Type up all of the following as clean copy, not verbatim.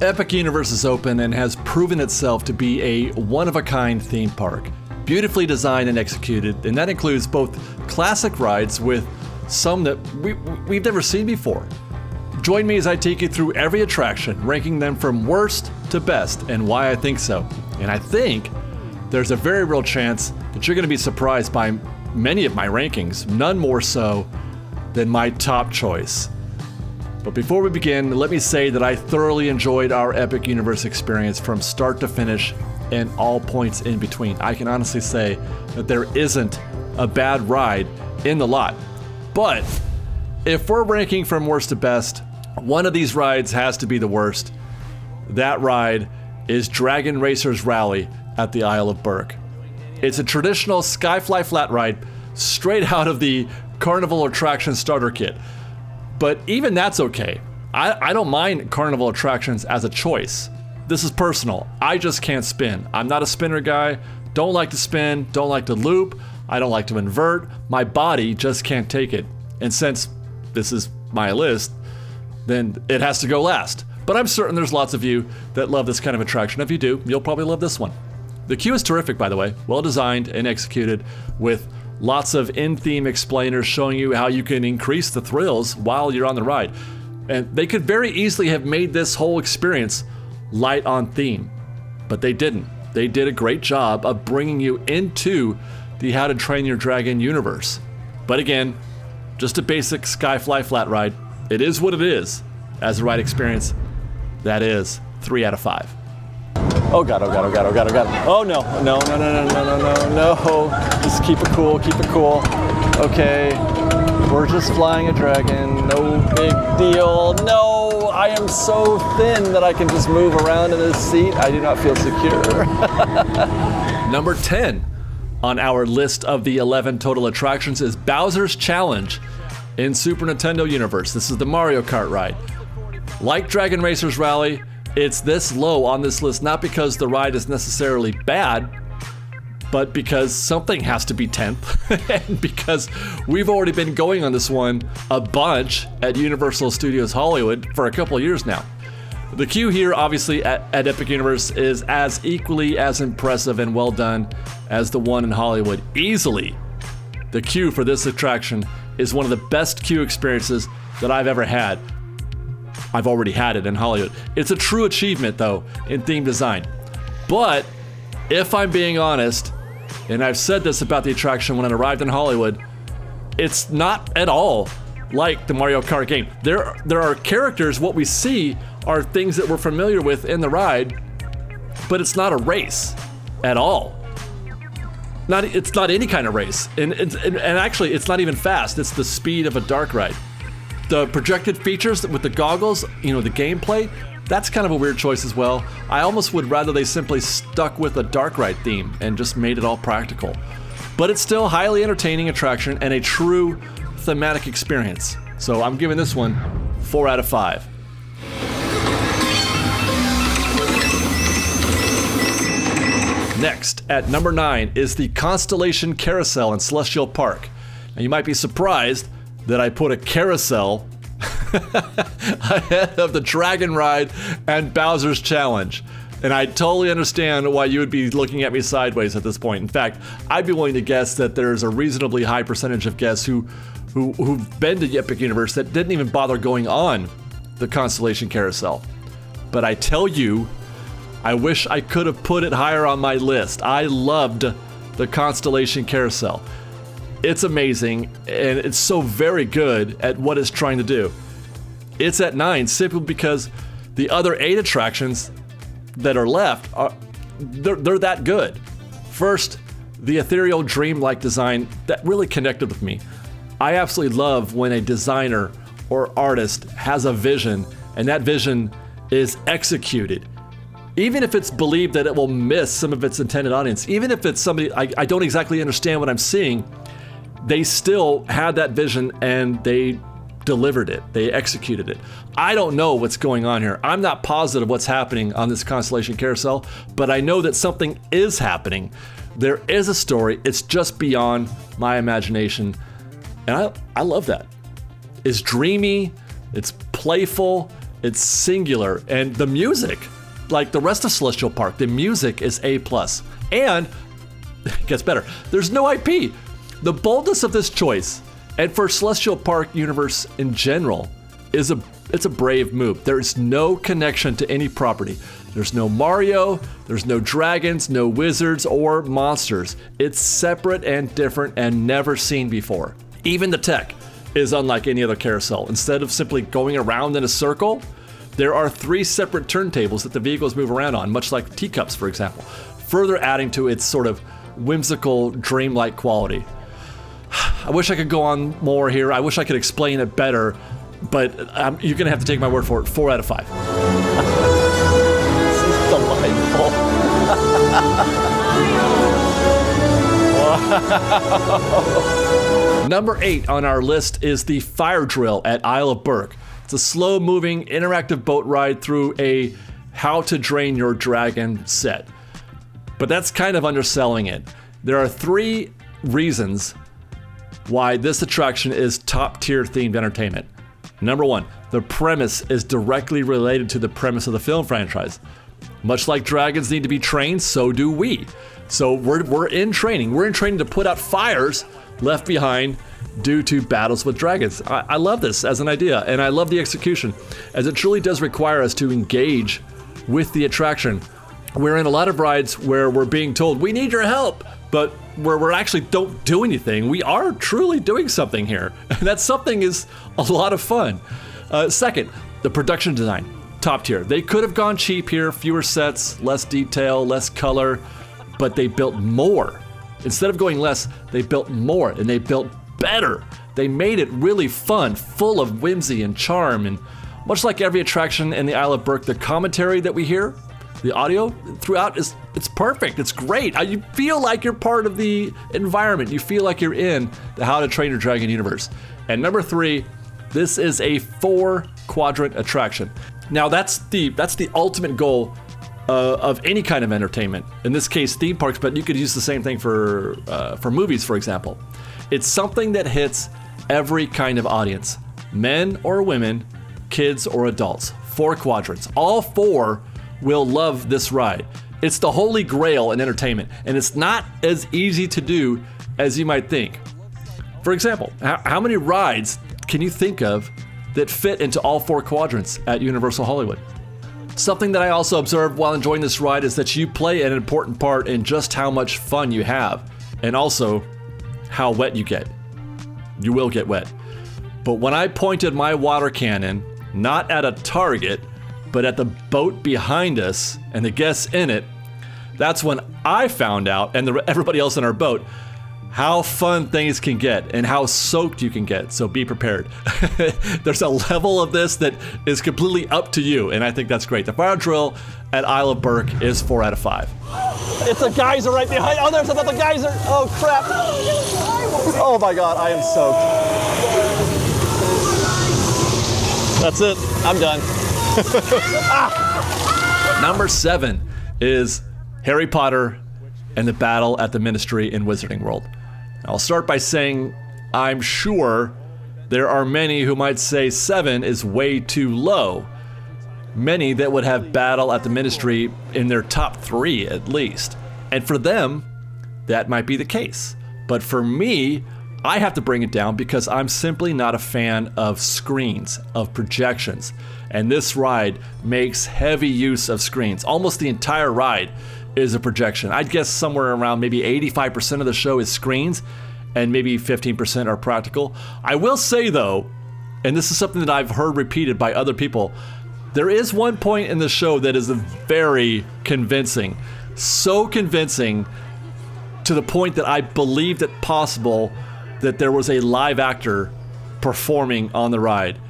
Epic Universe is open and has proven itself to be a one-of-a-kind theme park, beautifully designed and executed, and that includes both classic rides with some that we've never seen before. Join me as I take you through every attraction, ranking them from worst to best, and why I think so. And I think there's a very real chance that you're going to be surprised by many of my rankings, none more so than my top choice. But before we begin, let me say that I thoroughly enjoyed our Epic Universe experience from start to finish and all points in between. I can honestly say that there isn't a bad ride in the lot. But if we're ranking from worst to best, one of these rides has to be the worst. That ride is Dragon Racer's Rally at the Isle of Berk. It's a traditional Skyfly flat ride straight out of the Carnival Attraction Starter Kit. But even that's okay. I don't mind Carnival attractions as a choice. This is personal. I just can't spin. I'm not a spinner guy. Don't like to spin, don't like to loop. I don't like to invert. My body just can't take it. And since this is my list, then it has to go last. But I'm certain there's lots of you that love this kind of attraction. If you do, you'll probably love this one. The queue is terrific, by the way. Well designed and executed with lots of in-theme explainers showing you how you can increase the thrills while you're on the ride. And they could very easily have made this whole experience light on theme, but they didn't. They did a great job of bringing you into the How to Train Your Dragon universe. But again, just a basic Skyfly flat ride. It is what it is. As a ride experience, that is 3 out of 5. Oh God, oh God, oh God, oh God, oh God. Oh no, no, no, no, no, no, no, no. Just keep it cool, keep it cool. Okay, we're just flying a dragon, no big deal. No, I am so thin that I can just move around in this seat. I do not feel secure. Number 10 on our list of the 11 total attractions is Bowser's Challenge in Super Nintendo Universe. This is the Mario Kart ride. Like Dragon Racer's Rally, it's this low on this list not because the ride is necessarily bad, but because something has to be 10th, and because we've already been going on this one a bunch at Universal Studios Hollywood for a couple of years now. The queue here, obviously, at Epic Universe is as equally as impressive and well done as the one in Hollywood. Easily, the queue for this attraction is one of the best queue experiences that I've ever had. I've already had it in Hollywood. It's a true achievement, though, in theme design. But if I'm being honest, and I've said this about the attraction when it arrived in Hollywood, it's not at all like the Mario Kart game. There are characters, what we see are things that we're familiar with in the ride, but it's not a race at all. It's not any kind of race. And actually, it's not even fast. It's the speed of a dark ride. The projected features with the goggles, the gameplay, that's kind of a weird choice as well. I almost would rather they simply stuck with a dark ride theme and just made it all practical. But it's still a highly entertaining attraction and a true thematic experience. So I'm giving this one 4 out of 5. Next, at number 9, is the Constellation Carousel in Celestial Park. Now you might be surprised that I put a carousel ahead of the Dragon Ride and Bowser's Challenge. And I totally understand why you would be looking at me sideways at this point. In fact, I'd be willing to guess that there's a reasonably high percentage of guests who've been to the Epic Universe that didn't even bother going on the Constellation Carousel. But I tell you, I wish I could have put it higher on my list. I loved the Constellation Carousel. It's amazing, and it's so very good at what it's trying to do. It's at 9 simply because the other 8 attractions that are left, they're that good. First, the ethereal dreamlike design that really connected with me. I absolutely love when a designer or artist has a vision, and that vision is executed. Even if it's believed that it will miss some of its intended audience, even if it's somebody I don't exactly understand what I'm seeing, they still had that vision and they delivered it. They executed it. I don't know what's going on here. I'm not positive what's happening on this Constellation Carousel, but I know that something is happening. There is a story. It's just beyond my imagination. And I love that. It's dreamy, it's playful, It's singular. And the music, like the rest of Celestial Park, the music is A+. And it gets better. There's no IP. The boldness of this choice, and for Celestial Park universe in general, it's a brave move. There is no connection to any property. There's no Mario, there's no dragons, no wizards or monsters. It's separate and different and never seen before. Even the tech is unlike any other carousel. Instead of simply going around in a circle, there are 3 separate turntables that the vehicles move around on, much like teacups, for example, further adding to its sort of whimsical, dreamlike quality. I wish I could go on more here. I wish I could explain it better, but you're gonna have to take my word for it. 4 out of 5. This is delightful. Wow. Number 8 on our list is the Fire Drill at Isle of Berk. It's a slow-moving, interactive boat ride through a How to Drain Your Dragon set. But that's kind of underselling it. There are 3 reasons why this attraction is top-tier themed entertainment. Number 1, the premise is directly related to the premise of the film franchise. Much like dragons need to be trained, so do we. So we're in training. We're in training to put out fires left behind due to battles with dragons. I love this as an idea, and I love the execution, as it truly does require us to engage with the attraction. We're in a lot of rides where we're being told, we need your help, but where we actually don't do anything. We are truly doing something here. And that something is a lot of fun. Second, the production design, top tier. They could have gone cheap here, fewer sets, less detail, less color, but they built more. Instead of going less, they built more, and they built better. They made it really fun, full of whimsy and charm, and much like every attraction in the Isle of Berk, the commentary that we hear, the audio throughout it's perfect. It's great. You feel like you're part of the environment. You feel like you're in the How to Train Your Dragon universe. And number 3, this is a 4-quadrant attraction. Now that's the ultimate goal of any kind of entertainment. In this case, theme parks, but you could use the same thing for movies, for example. It's something that hits every kind of audience, men or women, kids or adults. 4 quadrants. All 4 will love this ride. It's the holy grail in entertainment, and it's not as easy to do as you might think. For example, how many rides can you think of that fit into all 4 quadrants at Universal Hollywood? Something that I also observed while enjoying this ride is that you play an important part in just how much fun you have, and also how wet you get. You will get wet. But when I pointed my water cannon, not at a target, but at the boat behind us and the guests in it, that's when I found out, and everybody else in our boat, how fun things can get and how soaked you can get. So be prepared. There's a level of this that is completely up to you, and I think that's great. The Fire Drill at Isle of Berk is 4 out of 5. It's a geyser right behind. Oh, there's another geyser. Oh, crap. Oh my God, I am soaked. That's it. I'm done. Number 7 is Harry Potter and the Battle at the Ministry in Wizarding World. I'll start by saying I'm sure there are many who might say 7 is way too low. Many that would have Battle at the Ministry in their top 3 at least. And for them, that might be the case. But for me, I have to bring it down because I'm simply not a fan of screens, of projections. And this ride makes heavy use of screens. Almost the entire ride is a projection. I'd guess somewhere around maybe 85% of the show is screens and maybe 15% are practical. I will say though, and this is something that I've heard repeated by other people, there is one point in the show that is very convincing. So convincing to the point that I believed it possible that there was a live actor performing on the ride.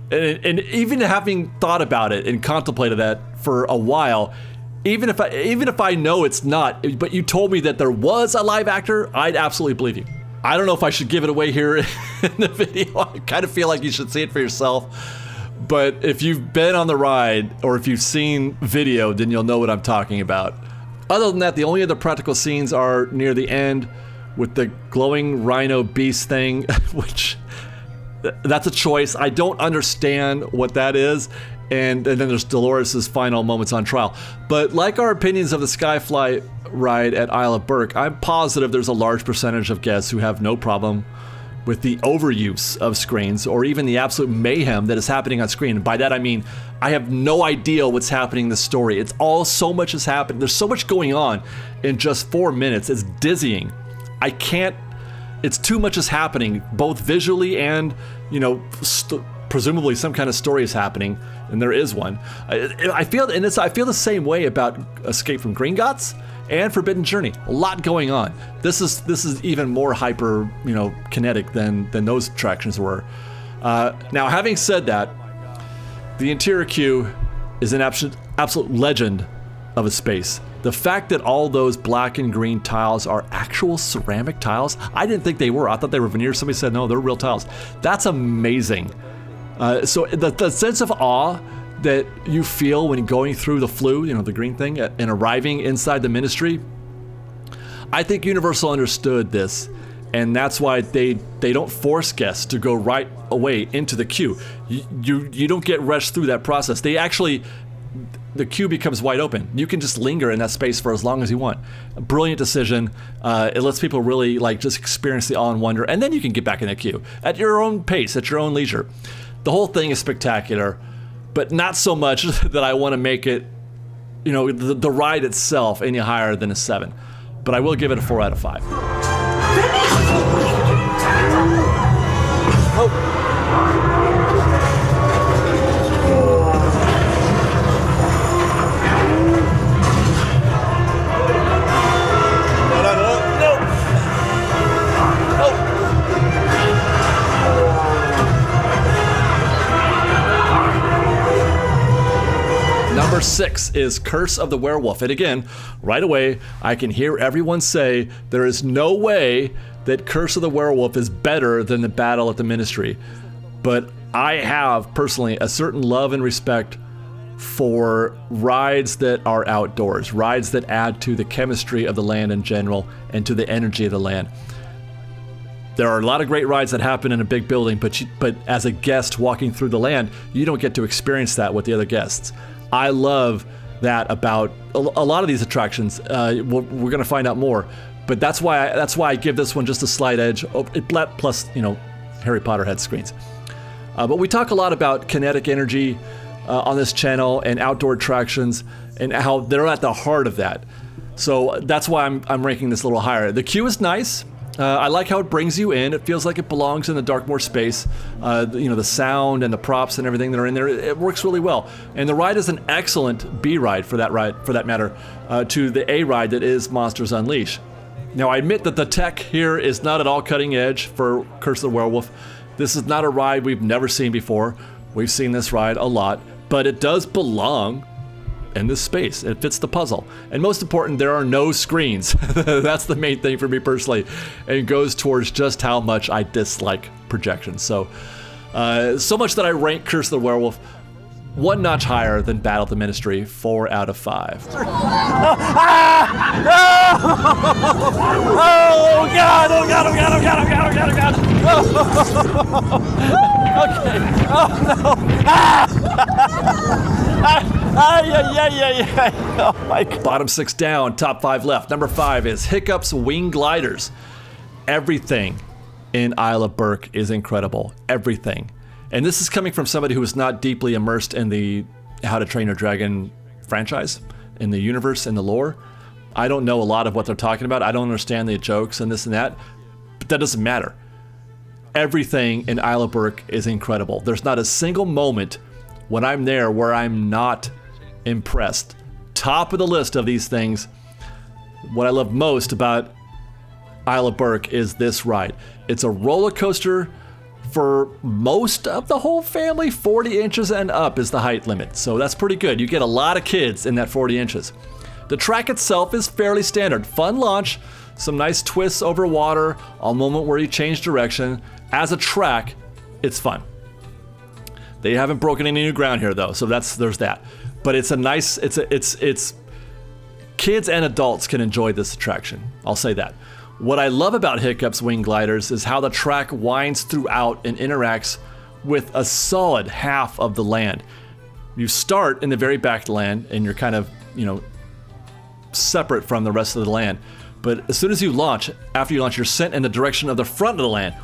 And even having thought about it and contemplated that for a while, even if I know it's not, but you told me that there was a live actor, I'd absolutely believe you. I don't know if I should give it away here in the video. I kind of feel like you should see it for yourself. But if you've been on the ride or if you've seen video, then you'll know what I'm talking about. Other than that, the only other practical scenes are near the end with the glowing rhino beast thing, which that's a choice. I don't understand what that is. and then there's Dolores' final moments on trial. But like our opinions of the Skyfly ride at Isle of Berk, I'm positive there's a large percentage of guests who have no problem with the overuse of screens or even the absolute mayhem that is happening on screen. And by that I mean, I have no idea what's happening in the story. It's all, so much is happening. There's so much going on in just 4 minutes. It's dizzying. It's too much is happening, both visually and, presumably some kind of story is happening, and there is one. I feel the same way about Escape from Gringotts and Forbidden Journey. A lot going on. This is even more hyper, kinetic than those attractions were. Now, having said that, the interior queue is an absolute legend of a space. The fact that all those black and green tiles are actual ceramic tiles, I didn't think they were. I thought they were veneer. Somebody said, no, they're real tiles. That's amazing. So the sense of awe that you feel when going through the flue, the green thing, and arriving inside the Ministry, I think Universal understood this, and that's why they don't force guests to go right away into the queue. You don't get rushed through that process. The queue becomes wide open. You can just linger in that space for as long as you want. A brilliant decision. It lets people really just experience the awe and wonder, and then you can get back in the queue at your own pace, at your own leisure. The whole thing is spectacular, but not so much that I want to make it, the ride itself any higher than a 7. But I will give it a 4 out of 5. Number 6 is Curse of the Werewolf. And again, right away, I can hear everyone say there is no way that Curse of the Werewolf is better than the Battle at the Ministry. But I have, personally, a certain love and respect for rides that are outdoors, rides that add to the chemistry of the land in general and to the energy of the land. There are a lot of great rides that happen in a big building, but as a guest walking through the land, you don't get to experience that with the other guests. I love that about a lot of these attractions. We're going to find out more, but that's why I give this one just a slight edge. Plus, Harry Potter had screens. But we talk a lot about kinetic energy on this channel and outdoor attractions and how they're at the heart of that. So that's why I'm ranking this a little higher. The queue is nice. I like how it brings you in. It feels like it belongs in the Darkmoor space. The sound and the props and everything that are in there, it works really well. And the ride is an excellent B ride for that matter, to the A ride that is Monsters Unleashed. Now, I admit that the tech here is not at all cutting edge for Curse of the Werewolf. This is not a ride we've never seen before. We've seen this ride a lot, but it does belong in this space. It fits the puzzle. And most important, there are no screens. That's the main thing for me personally. And it goes towards just how much I dislike projections. So much that I rank Curse of the Werewolf one notch higher than Battle of the Ministry, 4 out of 5. Oh God, oh God, oh God, oh God, oh God, oh God, oh God. Okay. Oh no. Oh my God. Bottom 6 down, top 5 left. Number 5 is Hiccups Wing Gliders. Everything in Isle of Berk is incredible. Everything. And this is coming from somebody who is not deeply immersed in the How to Train Your Dragon franchise, in the universe, in the lore. I don't know a lot of what they're talking about. I don't understand the jokes and this and that, but that doesn't matter. Everything in Isle of Berk is incredible. There's not a single moment when I'm there where I'm not impressed. Top of the list of these things, what I love most about Isle of Berk is this ride. It's a roller coaster for most of the whole family. 40 inches and up is the height limit, so that's pretty good. You get a lot of kids in that 40 inches. The track itself is fairly standard. Fun launch, some nice twists over water, a moment where you change direction. As a track, it's fun. They haven't broken any new ground here though, so there's that. But it's a nice, it's kids and adults can enjoy this attraction. I'll say that. What I love about Hiccups Wing Gliders is how the track winds throughout and interacts with a solid half of the land. You start in the very back of the land, and you're kind of, separate from the rest of the land. But as soon as you launch, after you launch, you're sent in the direction of the front of the land,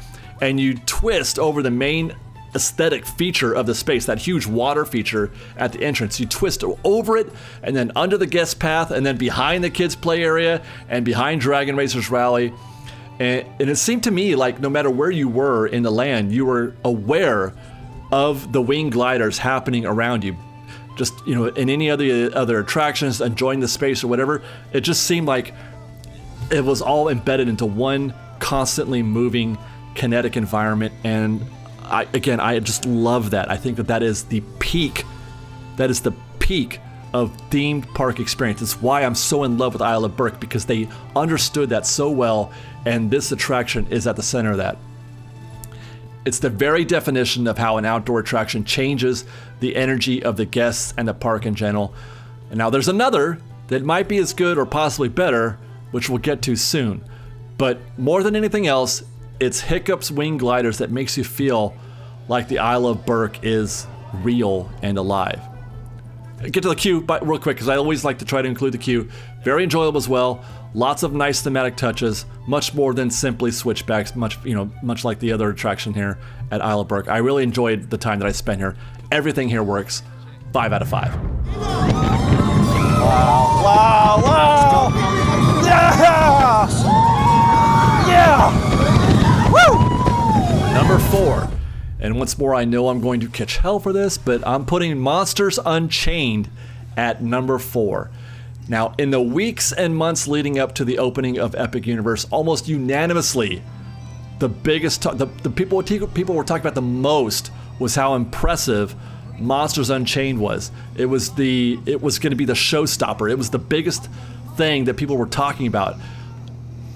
and you twist over the main aesthetic feature of the space, that huge water feature at the entrance. You twist over it, and then under the guest path, and then behind the kids' play area, and behind Dragon Racers Rally. And it seemed to me like no matter where you were in the land, you were aware of the wing gliders happening around you. Just, in any other attractions, enjoying the space or whatever, it just seemed like it was all embedded into one constantly moving kinetic environment. And I just love that. I think that is the peak. That is the peak of themed park experience. It's why I'm so in love with Isle of Berk, because they understood that so well, and this attraction is at the center of that. It's the very definition of how an outdoor attraction changes the energy of the guests and the park in general. And now there's another that might be as good or possibly better, which we'll get to soon. But more than anything else, it's Hiccups wing gliders that makes you feel like the Isle of Berk is real and alive. Get to the queue real quick, because I always like to try to include the queue. Very enjoyable as well. Lots of nice thematic touches, much more than simply switchbacks, much like the other attraction here at Isle of Berk. I really enjoyed the time that I spent here. Everything here works. 5 out of 5. Wow. Yeah! Woo! Number 4. And once more, I know I'm going to catch hell for this, but I'm putting Monsters Unchained at number 4. Now, in the weeks and months leading up to the opening of Epic Universe, almost unanimously, the biggest, the people were talking about the most was how impressive Monsters Unchained was. It was going to be the showstopper. It was the biggest thing that people were talking about.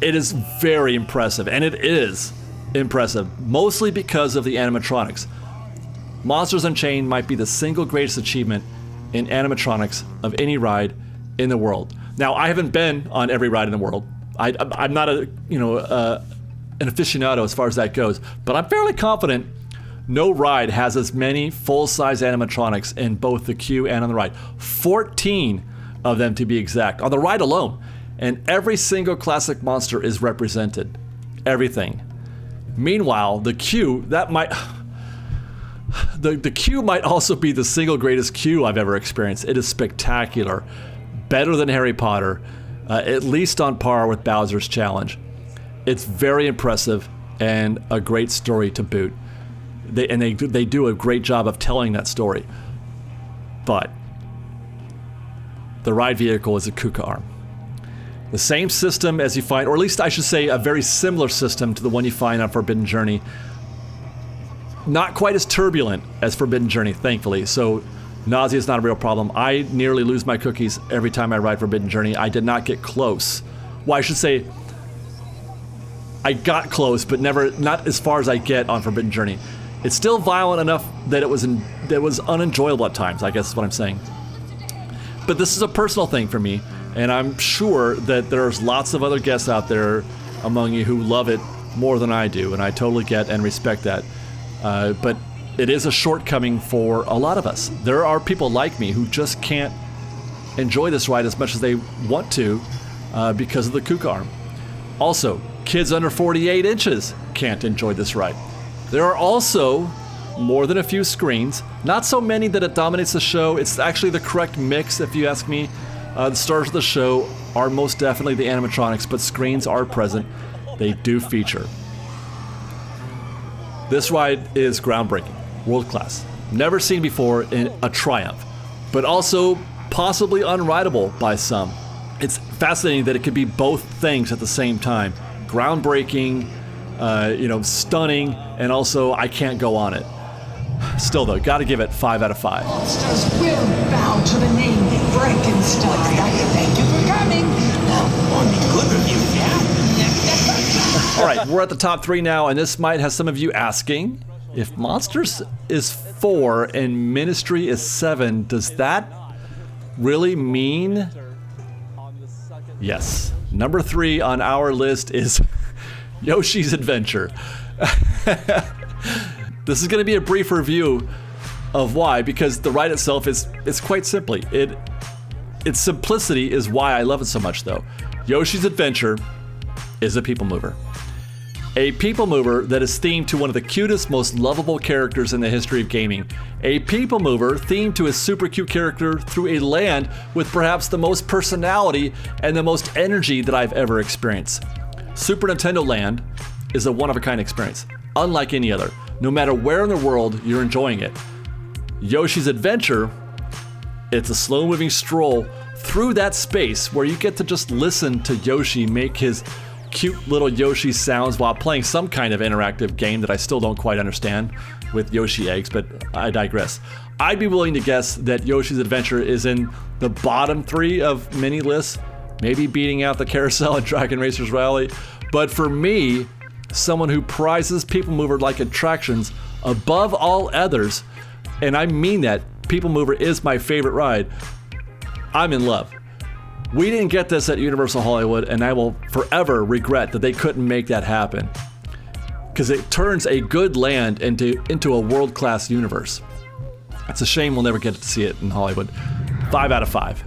It is very impressive, and it is impressive, mostly because of the animatronics. Monsters Unchained might be the single greatest achievement in animatronics of any ride in the world. Now, I haven't been on every ride in the world. I'm not an aficionado as far as that goes, but I'm fairly confident no ride has as many full-size animatronics in both the queue and on the ride. 14 of them, to be exact, on the ride alone. And every single classic monster is represented. Everything. Meanwhile, the queue, the queue might also be the single greatest queue I've ever experienced. It is spectacular. Better than Harry Potter, at least on par with Bowser's Challenge. It's very impressive and a great story to boot. They do a great job of telling that story. But the ride vehicle is a Kuka arm. The same system as you find, or at least I should say a very similar system to the one you find on Forbidden Journey. Not quite as turbulent as Forbidden Journey, thankfully, so nausea is not a real problem. I nearly lose my cookies every time I ride Forbidden Journey. I did not get close. Well, I should say I got close, but not as far as I get on Forbidden Journey. It's still violent enough that it was unenjoyable at times, I guess is what I'm saying. But this is a personal thing for me, and I'm sure that there's lots of other guests out there among you who love it more than I do, and I totally get and respect that. But it is a shortcoming for a lot of us. There are people like me who just can't enjoy this ride as much as they want to because of the Kuka arm. Also, kids under 48 inches can't enjoy this ride. There are also more than a few screens, not so many that it dominates the show. It's actually the correct mix, if you ask me. The stars of the show are most definitely the animatronics, but screens are present. They do feature. This ride is groundbreaking, world class, never seen before in a Triumph, but also possibly unrideable by some. It's fascinating that it could be both things at the same time. Groundbreaking, stunning, and also I can't go on it. Still though, gotta give it 5 out of 5. Monsters will bow to the name Frankenstein. Thank you for coming. Good of you, All right, we're at the top 3 now, and this might have some of you asking, if Monsters is 4 and Ministry is 7, does that really mean? Yes. Number 3 on our list is Yoshi's Adventure. This is going to be a brief review, of why, because the ride itself is quite simply. Its simplicity is why I love it so much, though. Yoshi's Adventure is a people mover. A people mover that is themed to one of the cutest, most lovable characters in the history of gaming. A people mover themed to a super cute character through a land with perhaps the most personality and the most energy that I've ever experienced. Super Nintendo Land is a one-of-a-kind experience, unlike any other. No matter where in the world you're enjoying it. Yoshi's Adventure, it's a slow-moving stroll through that space where you get to just listen to Yoshi make his cute little Yoshi sounds while playing some kind of interactive game that I still don't quite understand with Yoshi eggs, but I digress. I'd be willing to guess that Yoshi's Adventure is in the bottom 3 of many lists, maybe beating out the Carousel and Dragon Racers Rally. But for me, someone who prizes people mover-like attractions above all others, and I mean that, People Mover is my favorite ride, I'm in love. We didn't get this at Universal Hollywood, and I will forever regret that they couldn't make that happen. Because it turns a good land into a world-class universe. It's a shame we'll never get to see it in Hollywood. 5 out of 5.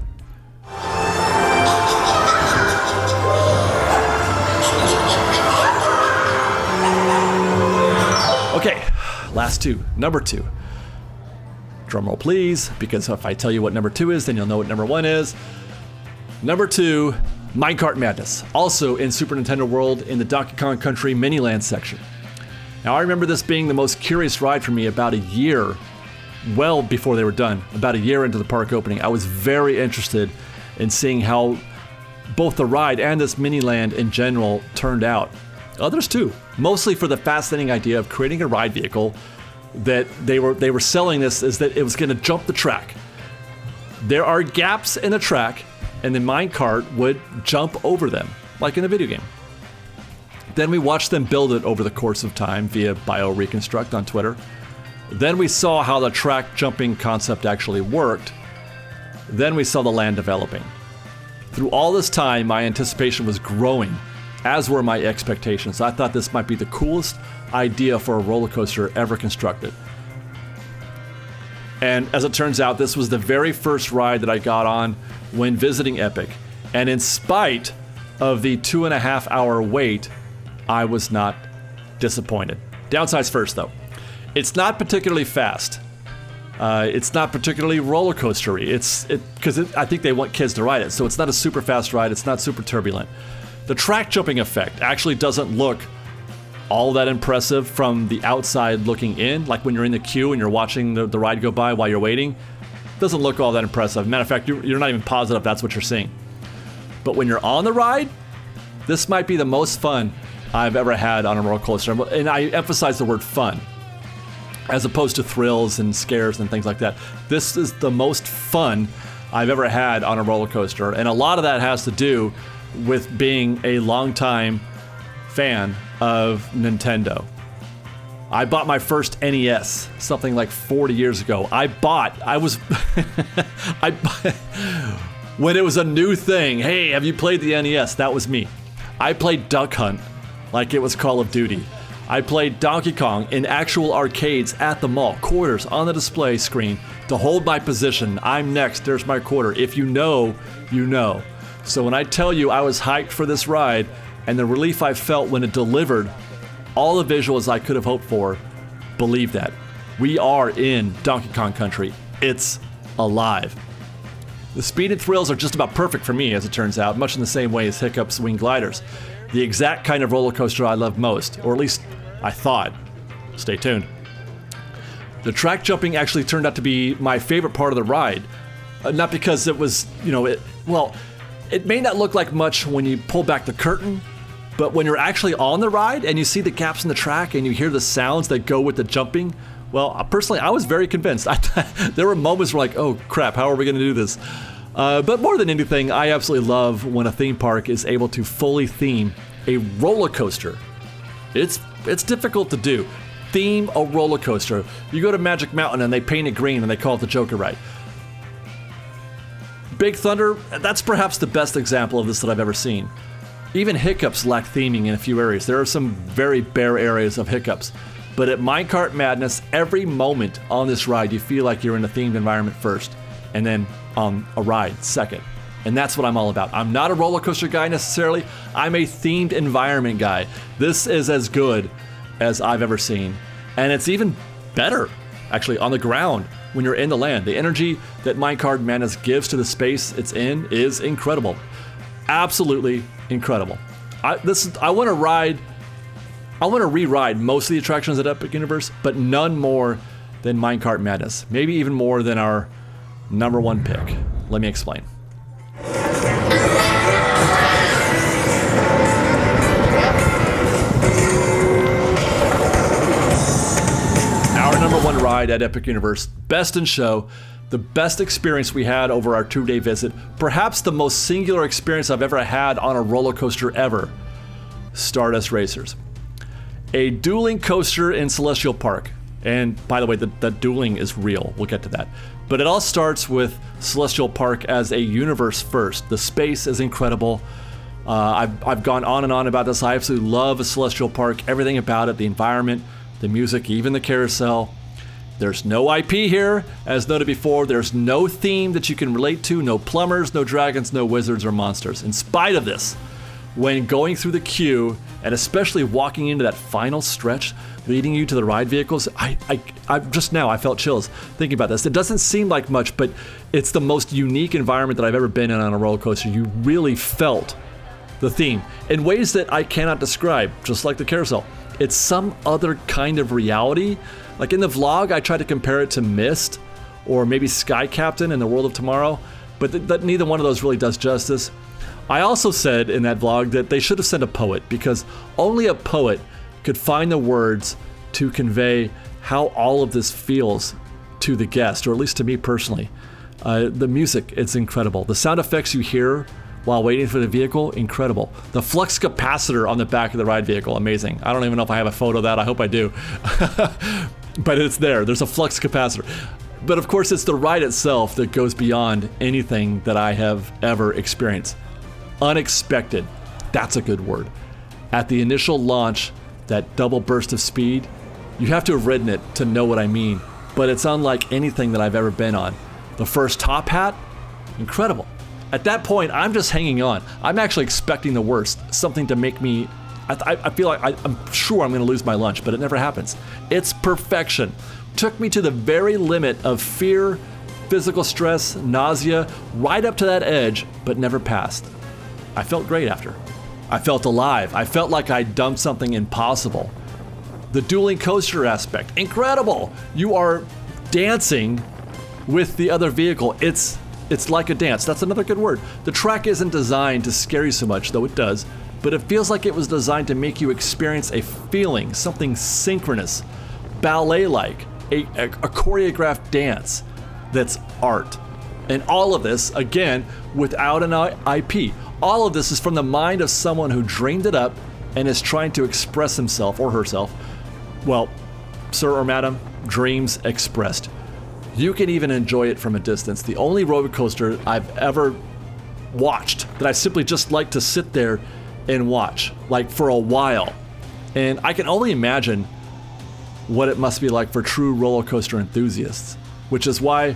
Okay, last two. Number 2. Drumroll please, because if I tell you what number 2 is, then you'll know what number 1 is. Number 2, Minecart Madness, also in Super Nintendo World in the Donkey Kong Country Miniland section. Now I remember this being the most curious ride for me about a year, well before they were done, about a year into the park opening. I was very interested in seeing how both the ride and this Miniland in general turned out. Others too, mostly for the fascinating idea of creating a ride vehicle that they were selling this as that it was going to jump the track. There are gaps in the track, and the minecart would jump over them, like in a video game. Then we watched them build it over the course of time via BioReconstruct on Twitter. Then we saw how the track jumping concept actually worked. Then we saw the land developing. Through all this time, my anticipation was growing, as were my expectations. I thought this might be the coolest idea for a roller coaster ever constructed. And as it turns out, this was the very first ride that I got on when visiting Epic. And in spite of the 2.5 hour wait, I was not disappointed. Downsides first though. It's not particularly fast. It's not particularly roller coastery. I think they want kids to ride it, so it's not a super fast ride. It's not super turbulent. The track jumping effect actually doesn't look all that impressive from the outside looking in, like when you're in the queue and you're watching the ride go by while you're waiting. It doesn't look all that impressive. Matter of fact, you're not even positive that's what you're seeing. But when you're on the ride, this might be the most fun I've ever had on a roller coaster. And I emphasize the word fun, as opposed to thrills and scares and things like that. This is the most fun I've ever had on a roller coaster. And a lot of that has to do with being a longtime fan of Nintendo. I bought my first NES something like 40 years ago. When it was a new thing. Hey, have you played the NES? That was me. I played Duck Hunt like it was Call of Duty. I played Donkey Kong in actual arcades at the mall, quarters on the display screen to hold my position. I'm next, there's my quarter. If you know, you know. So when I tell you I was hyped for this ride and the relief I felt when it delivered all the visuals I could have hoped for, believe that. We are in Donkey Kong Country. It's alive. The speed and thrills are just about perfect for me, as it turns out, much in the same way as Hiccups Wing Gliders. The exact kind of roller coaster I love most, or at least I thought. Stay tuned. The track jumping actually turned out to be my favorite part of the ride. Not because it was, it may not look like much when you pull back the curtain, but when you're actually on the ride and you see the gaps in the track and you hear the sounds that go with the jumping, well, personally, I was very convinced. There were moments where like, oh crap, how are we going to do this? But more than anything, I absolutely love when a theme park is able to fully theme a roller coaster. It's difficult to do. Theme a roller coaster. You go to Magic Mountain and they paint it green and they call it the Joker ride. Big Thunder, that's perhaps the best example of this that I've ever seen. Even Hiccups lack theming in a few areas. There are some very bare areas of Hiccups. But at Minecart Madness, every moment on this ride, you feel like you're in a themed environment first, and then on a ride second. And that's what I'm all about. I'm not a roller coaster guy necessarily. I'm a themed environment guy. This is as good as I've ever seen. And it's even better, actually, on the ground when you're in the land. The energy that Minecart Madness gives to the space it's in is incredible. Absolutely incredible. I want to re-ride most of the attractions at Epic Universe, but none more than Minecart Madness. Maybe even more than our number one pick. Let me explain. Our number one ride at Epic Universe, best in show, the best experience we had over our 2-day visit, perhaps the most singular experience I've ever had on a roller coaster ever, Stardust Racers. A dueling coaster in Celestial Park. And by the way, the dueling is real. We'll get to that. But it all starts with Celestial Park as a universe first. The space is incredible. I've gone on and on about this. I absolutely love a Celestial Park. Everything about it, the environment, the music, even the carousel. There's no IP here, as noted before. There's no theme that you can relate to. No plumbers, no dragons, no wizards or monsters. In spite of this, when going through the queue, and especially walking into that final stretch leading you to the ride vehicles, I just now I felt chills thinking about this. It doesn't seem like much, but it's the most unique environment that I've ever been in on a roller coaster. You really felt the theme in ways that I cannot describe, just like the carousel. It's some other kind of reality. Like in the vlog, I tried to compare it to Myst or maybe Sky Captain in the World of Tomorrow, but neither one of those really does justice. I also said in that vlog that they should have sent a poet, because only a poet could find the words to convey how all of this feels to the guest, or at least to me personally. The music, it's incredible. The sound effects you hear while waiting for the vehicle, incredible. The flux capacitor on the back of the ride vehicle, amazing. I don't even know if I have a photo of that. I hope I do. But it's there. There's a flux capacitor. But of course, it's the ride itself that goes beyond anything that I have ever experienced. Unexpected. That's a good word. At the initial launch, that double burst of speed, you have to have ridden it to know what I mean, but it's unlike anything that I've ever been on. The first top hat, incredible. At that point, I'm just hanging on. I'm actually expecting the worst, something to make me, I feel like I'm sure I'm gonna lose my lunch, but it never happens. It's perfection. Took me to the very limit of fear, physical stress, nausea, right up to that edge, but never passed. I felt great after. I felt alive. I felt like I'd done something impossible. The dueling coaster aspect, incredible. You are dancing with the other vehicle. It's like a dance. That's another good word. The track isn't designed to scare you so much, though it does, but it feels like it was designed to make you experience a feeling, something synchronous, ballet-like, a choreographed dance that's art. And all of this, again, without an IP. All of this is from the mind of someone who dreamed it up and is trying to express himself or herself. Well, sir or madam, dreams expressed. You can even enjoy it from a distance. The only roller coaster I've ever watched that I simply just like to sit there and watch, like for a while. And I can only imagine what it must be like for true roller coaster enthusiasts, which is why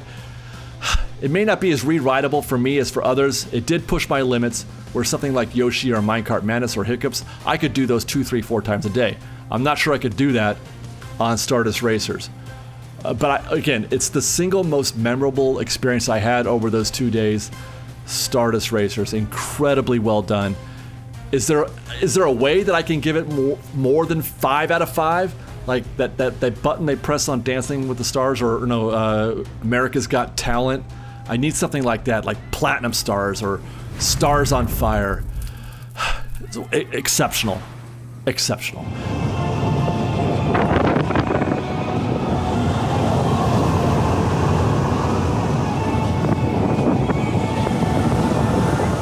it may not be as re-rideable for me as for others. It did push my limits, where something like Yoshi or Minecart Madness or Hiccups, I could do those 2, 3, 4 times a day. I'm not sure I could do that on Stardust Racers. But again, it's the single most memorable experience I had over those 2 days. Stardust Racers, incredibly well done. Is there a way that I can give it more than 5 out of 5? Like that button they press on Dancing with the Stars, or no, America's Got Talent. I need something like that, like Platinum Stars or Stars on Fire. It's exceptional. Exceptional.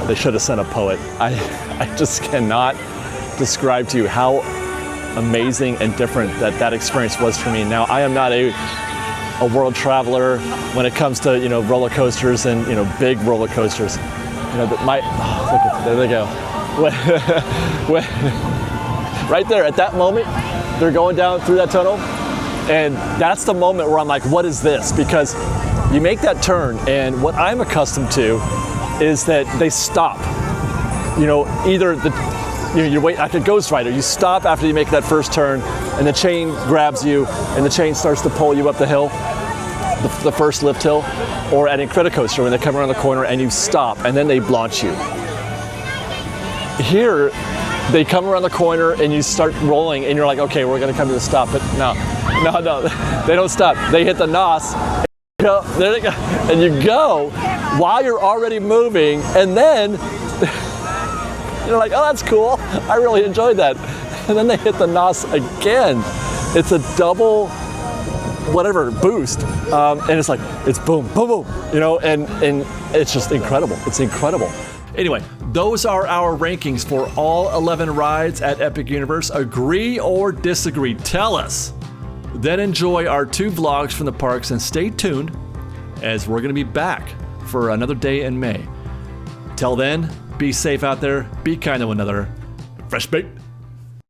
They should have sent a poet. I just cannot describe to you how amazing and different that experience was for me. Now, I am not a world traveler when it comes to, roller coasters and, big roller coasters. Look at, there they go. Right there at that moment, they're going down through that tunnel, and that's the moment where I'm like, what is this? Because you make that turn, and what I'm accustomed to is that they stop. You know, either you wait like a Ghost Rider, you stop after you make that first turn, and the chain grabs you, and the chain starts to pull you up the hill, the first lift hill, or at Incredicoaster when they come around the corner and you stop, and then they launch you. Here, they come around the corner and you start rolling, and you're like, okay, we're gonna come to the stop, but no, they don't stop. They hit the NOS, and you go while you're already moving, and then you're like, oh, that's cool. I really enjoyed that. And then they hit the NOS again. It's a double whatever boost, and it's like, it's boom, boom, boom, you know, and it's just incredible. It's incredible. Anyway, those are our rankings for all 11 rides at Epic Universe. Agree or disagree? Tell us. Then enjoy our 2 vlogs from the parks, and stay tuned as we're going to be back for another day in May. Till then, be safe out there, be kind to one another. Fresh baked.